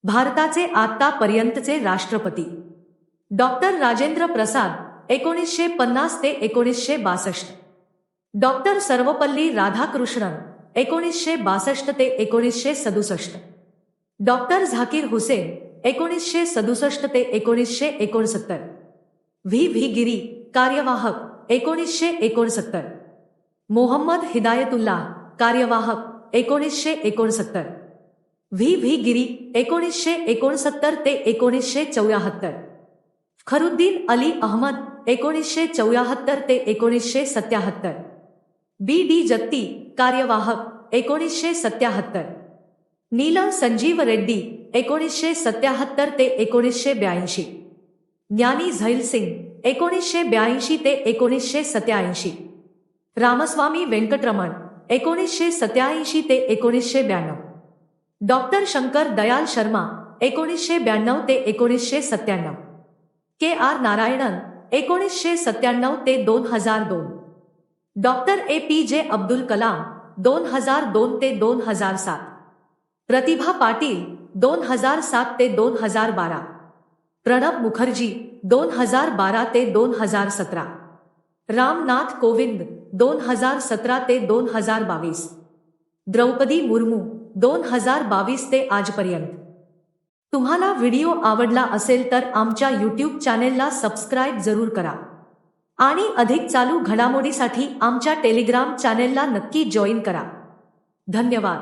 भारताचे आतापर्यंतचे राष्ट्रपती डॉक्टर राजेंद्र प्रसाद 1950 ते 1962, डॉक्टर सर्वपल्ली राधाकृष्णन 1962 ते 1967, डॉक्टर झाकीर हुसेन 1967 ते 1969, व्ही गिरी कार्यवाहक 1969, मोहम्मद हिदायतुल्लाह कार्यवाहक 1969, व्ही गिरी 1969 ते 1974, फखरुद्दीन अली अहमद 1974 ते 1977, डी जत्ती कार्यवाहक 1977, नीलम संजीव रेड्डी 1977 ते 1982, ज्ञानी झैल सिंग 1982 ते 1987, रामस्वामी वेंकटरमण 1987 ते 1992, डॉक्टर शंकर दयाल शर्मा 1992 ते 1997, के.आर. नारायणन 1997 ते 2002, डॉक्टर ए.पी.जे. अब्दुल कलाम 2002 ते 2007, प्रतिभा पाटील 2007 ते 2012, प्रणब मुखर्जी 2012 ते 2017, रामनाथ कोविंद 2017 ते 2022, द्रौपदी मुर्मू 2022 ते आजपर्यंत। तुम्हाला व्हिडिओ आवडला असेल तर आमच्या यूट्यूब चॅनेलला सबस्क्राईब जरूर करा आणि अधिक चालू घडामोडीसाठी आमच्या टेलिग्राम चॅनेलला नक्की जॉईन करा। धन्यवाद।